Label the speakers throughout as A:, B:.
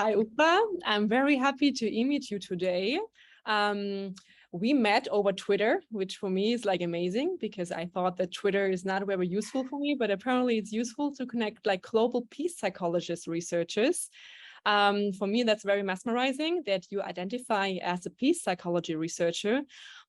A: Hi, Ufra. I'm very happy to meet you today. We met over Twitter, which for me is like amazing because I thought that Twitter is not very useful for me, but apparently it's useful to connect like global peace psychologist researchers. For me, that's very mesmerizing that you identify as a peace psychology researcher,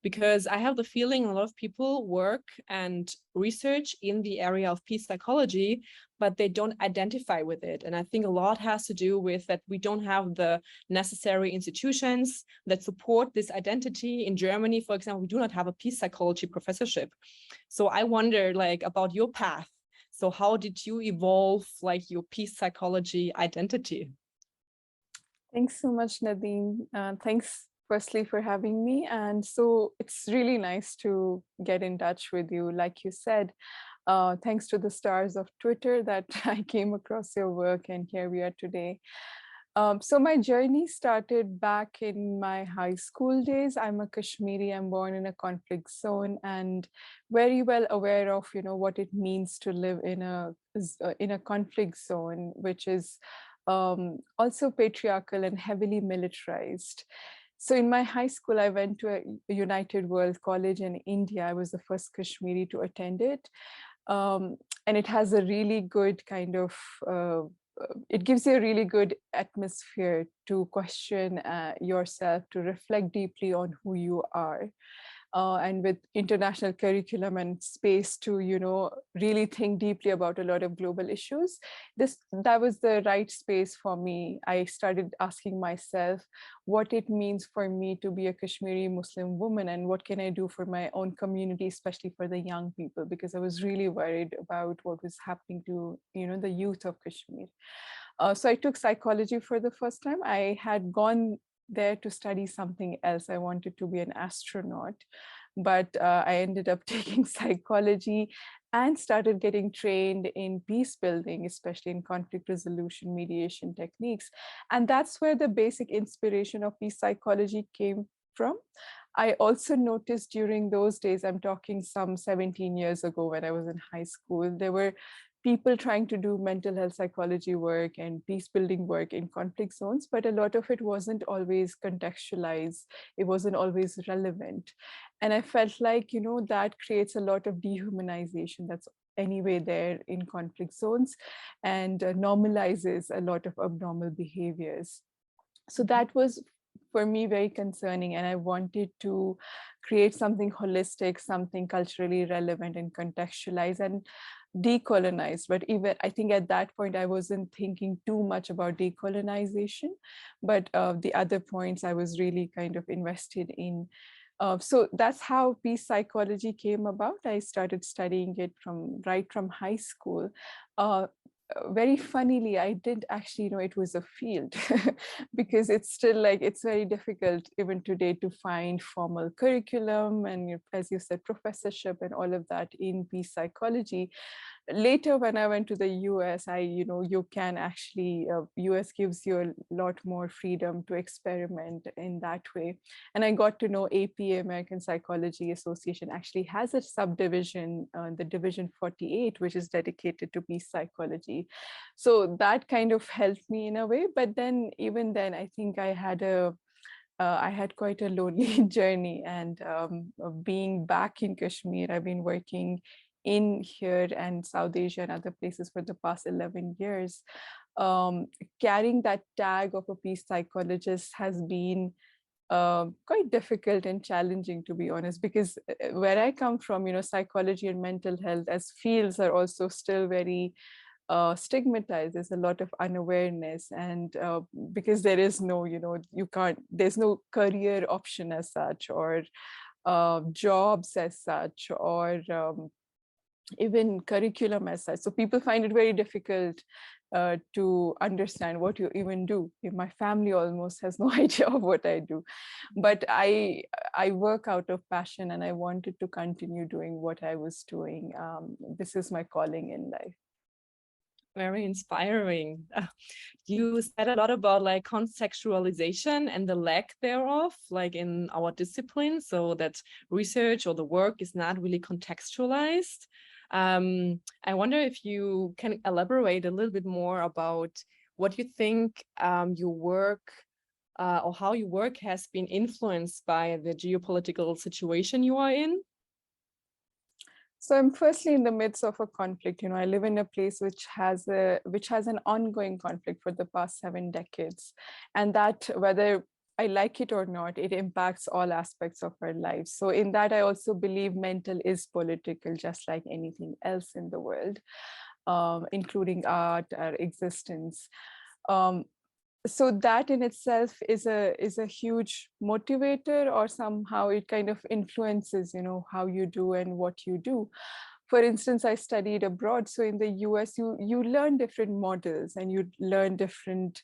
A: because I have the feeling a lot of people work and research in the area of peace psychology, but they don't identify with it. And I think a lot has to do with that we don't have the necessary institutions that support this identity. In Germany, for example, we do not have a peace psychology professorship. So I wonder like about your path. So how did you evolve like your peace psychology identity?
B: Thanks so much, Nadine. Thanks firstly for having me. And so it's really nice to get in touch with you. Like you said, thanks to the stars of Twitter that I came across your work, and here we are today. So my journey started back in my high school days. I'm a Kashmiri. I'm born in a conflict zone and very well aware of, what it means to live in a conflict zone, which is also patriarchal and heavily militarized. So in my high school, I went to a United World College in India. I was the first Kashmiri to attend it. And it has a really good kind of it gives you a really good atmosphere to question yourself, to reflect deeply on who you are. And with international curriculum and space to, really think deeply about a lot of global issues, that was the right space for me. I started asking myself what it means for me to be a Kashmiri Muslim woman, and what can I do for my own community, especially for the young people, because I was really worried about what was happening to, the youth of Kashmir. So I took psychology for the first time. I had gone there to study something else. I wanted to be an astronaut, but I ended up taking psychology and started getting trained in peace building, especially in conflict resolution, mediation techniques. And that's where the basic inspiration of peace psychology came from. I also noticed during those days, I'm talking some 17 years ago when I was in high school, there were people trying to do mental health psychology work and peace building work in conflict zones, but a lot of it wasn't always contextualized. It wasn't always relevant. And I felt like, that creates a lot of dehumanization that's anyway there in conflict zones, and normalizes a lot of abnormal behaviors. So that was for me very concerning, and I wanted to create something holistic, something culturally relevant and contextualized and decolonized. But even I think at that point I wasn't thinking too much about decolonization, but the other points I was really kind of invested in. So that's how peace psychology came about. I started studying it right from high school. Very funnily, I didn't actually know it was a field because it's still like, it's very difficult even today to find formal curriculum and, as you said, professorship and all of that in peace psychology. Later, when I went to the US, you can actually, US gives you a lot more freedom to experiment in that way. And I got to know APA, American Psychology Association, actually has a subdivision, the Division 48, which is dedicated to peace psychology. So that kind of helped me in a way. But then, even then, I think I had quite a lonely journey. And being back in Kashmir, I've been working in here and South Asia and other places for the past 11 years. Carrying that tag of a peace psychologist has been quite difficult and challenging, to be honest, because where I come from, psychology and mental health as fields are also still very stigmatized. There's a lot of unawareness, and because there is no, there's no career option as such, or jobs as such, or even curriculum as such. So people find it very difficult to understand what you even do. My family almost has no idea of what I do, but I work out of passion, and I wanted to continue doing what I was doing. This is my calling in life.
A: Very inspiring. You said a lot about like contextualization and the lack thereof, like in our discipline, so that research or the work is not really contextualized. I wonder if you can elaborate a little bit more about what you think your work or how your work has been influenced by the geopolitical situation you are in?
B: So I'm firstly in the midst of a conflict. I live in a place which has an ongoing conflict for the past 7 decades, and that, whether I like it or not, it impacts all aspects of our lives. So in that, I also believe mental is political, just like anything else in the world, including art, our existence. Um, so that in itself is a huge motivator, or somehow it kind of influences how you do and what you do. For instance, I studied abroad, so in the US you learn different models and you learn different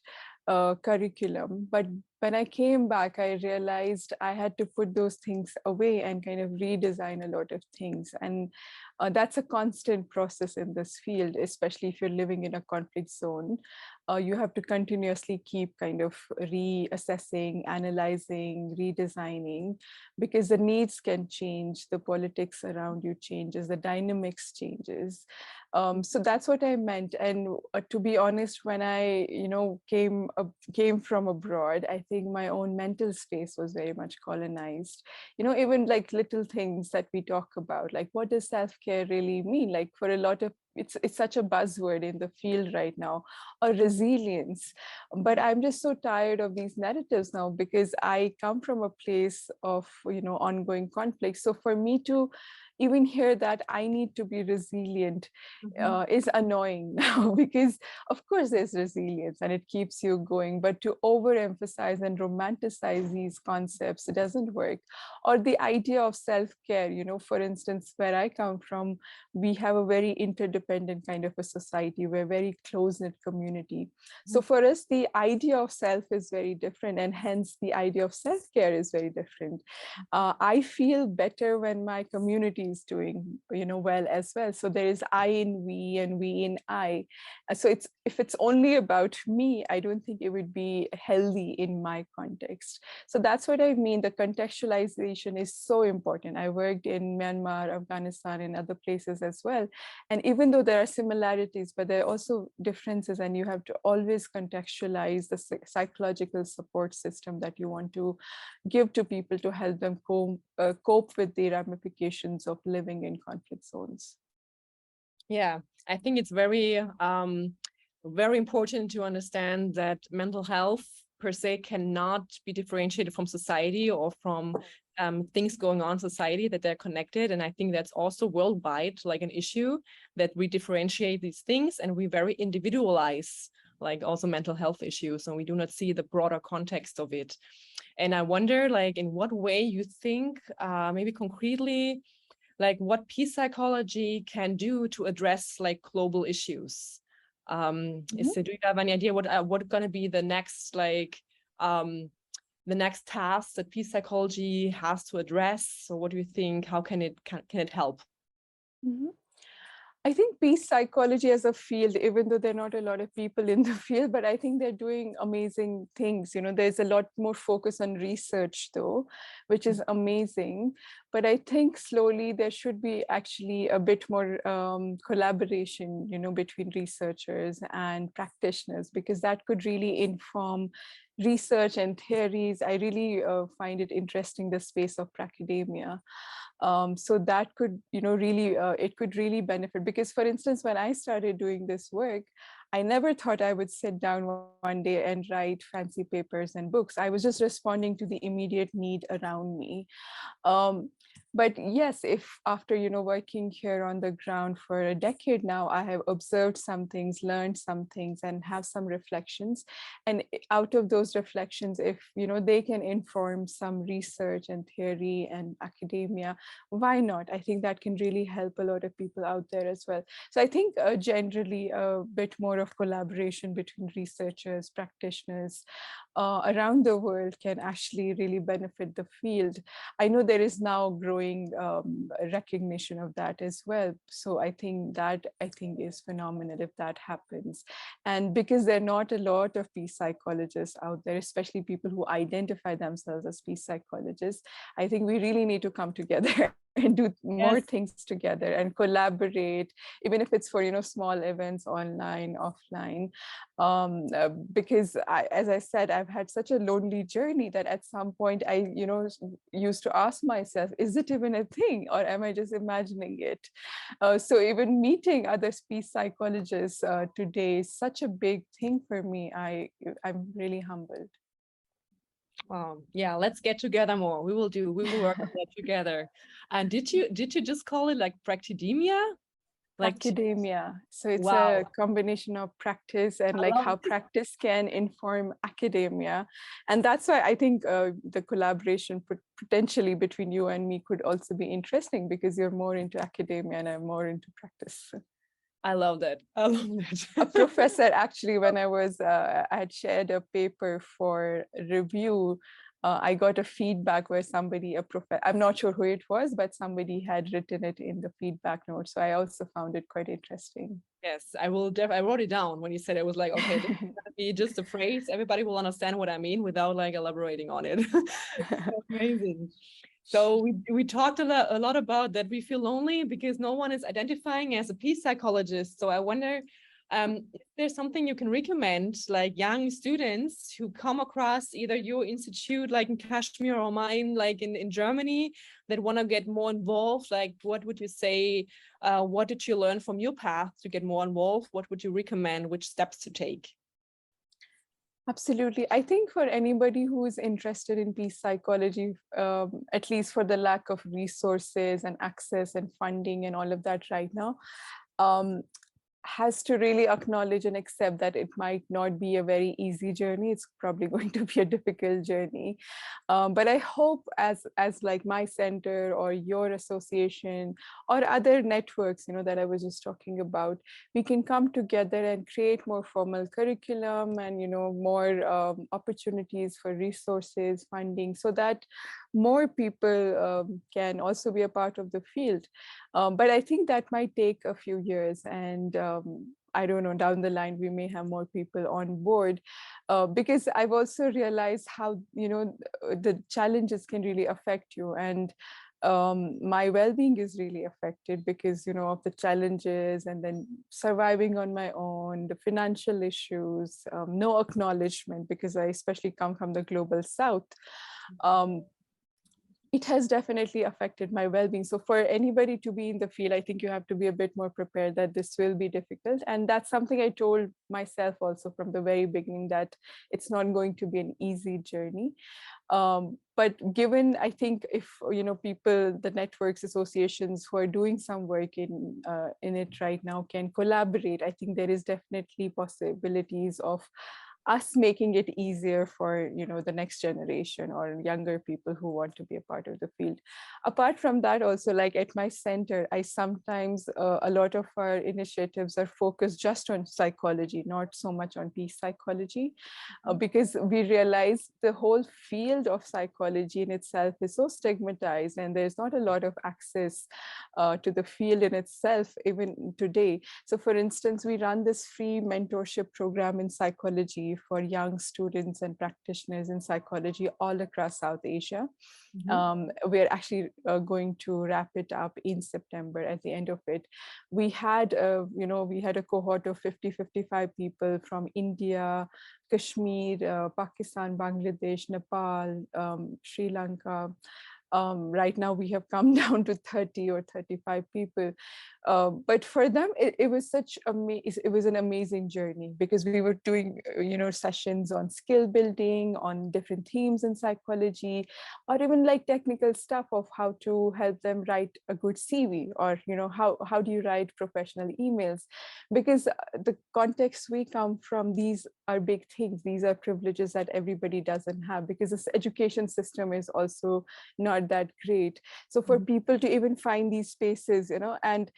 B: curriculum, but when I came back, I realized I had to put those things away and kind of redesign a lot of things. And that's a constant process in this field, especially if you're living in a conflict zone. You have to continuously keep kind of reassessing, analyzing, redesigning, because the needs can change, the politics around you changes, the dynamics changes. So that's what I meant. And to be honest, when I came from abroad, I think my own mental space was very much colonized. Even like little things that we talk about, like what does self-care really mean? Like for a lot of it's such a buzzword in the field right now, or resilience. But I'm just so tired of these narratives now, because I come from a place of ongoing conflict. So for me to even hear that I need to be resilient is annoying now, because of course there's resilience and it keeps you going, but to overemphasize and romanticize these concepts, it doesn't work. Or the idea of self-care, for instance, where I come from, we have a very interdependent kind of a society. We're a very close-knit community. So for us, the idea of self is very different, and hence the idea of self-care is very different. I feel better when my community is doing well as well. So there is I in we and we in I. So if it's only about me, I don't think it would be healthy in my context. So that's what I mean. The contextualization is so important. I worked in Myanmar, Afghanistan, and other places as well. And even though there are similarities, but there are also differences, and you have to always contextualize the psychological support system that you want to give to people to help them cope with the ramifications of living in conflict zones.
A: Yeah, I think it's very important to understand that mental health per se cannot be differentiated from society or from things going on in society, that they're connected. And I think that's also worldwide like an issue, that we differentiate these things and we very individualize like also mental health issues, and we do not see the broader context of it. And I wonder, like, in what way you think, maybe concretely, like what peace psychology can do to address like global issues. Do you have any idea what going to be the next the next task that peace psychology has to address? So what do you think? How can it help?
B: Mm-hmm. I think peace psychology as a field, even though there are not a lot of people in the field, but I think they're doing amazing things. There's a lot more focus on research though, which is amazing. But I think slowly there should be actually a bit more collaboration, between researchers and practitioners, because that could really inform research and theories. I really find it interesting, the space of academia. So that could really it could really benefit, because for instance, when I started doing this work, I never thought I would sit down one day and write fancy papers and books. I was just responding to the immediate need around me. But yes, if after working here on the ground for a decade now, I have observed some things, learned some things, and have some reflections, and out of those reflections, if they can inform some research and theory and academia, why not? I think that can really help a lot of people out there as well. So I think generally a bit more of collaboration between researchers, practitioners around the world can actually really benefit the field. I know there is now growing recognition of that as well. So I think is phenomenal if that happens. And because there are not a lot of peace psychologists out there, especially people who identify themselves as peace psychologists, I think we really need to come together and do more
A: Yes.
B: things together and collaborate, even if it's for, small events online, offline. Because as I said, I've had such a lonely journey that at some point I, used to ask myself, is it even a thing, or am I just imagining it? So even meeting other peace psychologists today is such a big thing for me. I'm really humbled.
A: Yeah, let's get together more. We will work on that together. And did you just call it like practidemia? Like,
B: Academia. So it's
A: wow,
B: a combination of practice and
A: I
B: like
A: love
B: how
A: it.
B: practice can inform academia. And that's why I think the collaboration potentially between you and me could also be interesting, because you're more into academia and I'm more into practice.
A: I love that. I love
B: A
A: that.
B: professor, actually, when I had shared a paper for review, I got a feedback where somebody, I'm not sure who it was, but somebody had written it in the feedback note. So I also found it quite interesting.
A: Yes, I will. I wrote it down when you said it. Was like, okay, this is gonna be just a phrase. Everybody will understand what I mean without like elaborating on it. Amazing. So we talked a lot about that we feel lonely because no one is identifying as a peace psychologist. So I wonder, if there's something you can recommend, like young students who come across either your institute, like in Kashmir, or mine, like in Germany, that want to get more involved. Like, what would you say? What did you learn from your path to get more involved? What would you recommend? Which steps to take?
B: Absolutely. I think for anybody who is interested in peace psychology, at least for the lack of resources and access and funding and all of that right now, um, has to really acknowledge and accept that it might not be a very easy journey. It's probably going to be a difficult journey. But I hope as like my center or your association or other networks, that I was just talking about, we can come together and create more formal curriculum and, more opportunities for resources, funding, so that more people can also be a part of the field. But I think that might take a few years, and I don't know, down the line, we may have more people on board, because I've also realized how, the challenges can really affect you. And my well-being is really affected because, of the challenges, and then surviving on my own, the financial issues, no acknowledgement, because I especially come from the global South. Um, it has definitely affected my well-being. So for anybody to be in the field, I think you have to be a bit more prepared that this will be difficult. And that's something I told myself also from the very beginning, that it's not going to be an easy journey. But given, I think, if people, the networks, associations who are doing some work in it right now can collaborate, I think there is definitely possibilities of us making it easier for the next generation or younger people who want to be a part of the field. Apart from that, also, like at my center, I sometimes a lot of our initiatives are focused just on psychology, not so much on peace psychology, because we realize the whole field of psychology in itself is so stigmatized, and there's not a lot of access to the field in itself even today. So for instance, we run this free mentorship program in psychology for young students and practitioners in psychology all across South Asia. We're actually going to wrap it up in September. At the end of it, we had a cohort of 55 people from India, Kashmir, Pakistan, Bangladesh, Nepal, Sri Lanka. Right now we have come down to 30 or 35 people. But for them, it was it was an amazing journey, because we were doing, sessions on skill building, on different themes in psychology, or even like technical stuff of how to help them write a good CV, or, how do you write professional emails? Because the context we come from, these are big things. These are privileges that everybody doesn't have, because this education system is also not that great. So for people to even find these spaces, and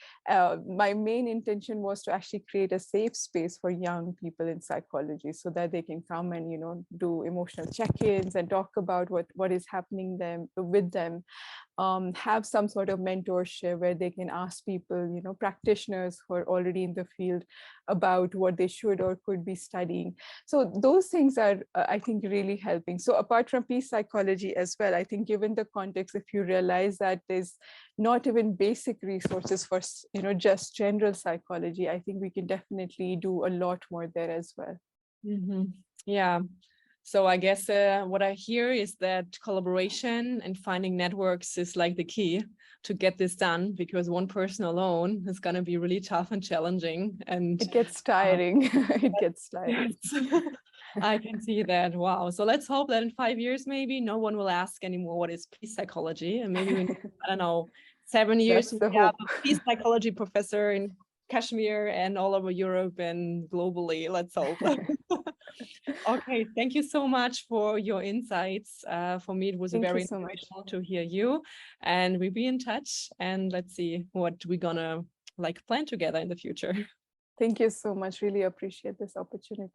B: my main intention was to actually create a safe space for young people in psychology, so that they can come and do emotional check-ins and talk about what is happening with them. have some sort of mentorship where they can ask people, practitioners who are already in the field about what they should or could be studying. So those things are, I think, really helping. So apart from peace psychology as well, I think given the context, if you realize that there's not even basic resources for, just general psychology, I think we can definitely do a lot more there as well.
A: Yeah. So I guess what I hear is that collaboration and finding networks is like the key to get this done, because one person alone is going to be really tough and challenging. And
B: it gets tiring. It gets tiring.
A: Yes. I can see that. Wow. So let's hope that in 5 years, maybe no one will ask anymore what is peace psychology. And maybe in, I don't know, 7 years,
B: That's the
A: we have
B: hope.
A: a peace psychology professor in Kashmir and all over Europe and globally. Let's hope. Okay, thank you so much for your insights. For me, it was
B: Thank
A: very
B: you so much.
A: inspirational to hear you, and we'll be in touch, and let's see what we're gonna plan together in the future.
B: Thank you so much. Really appreciate this opportunity.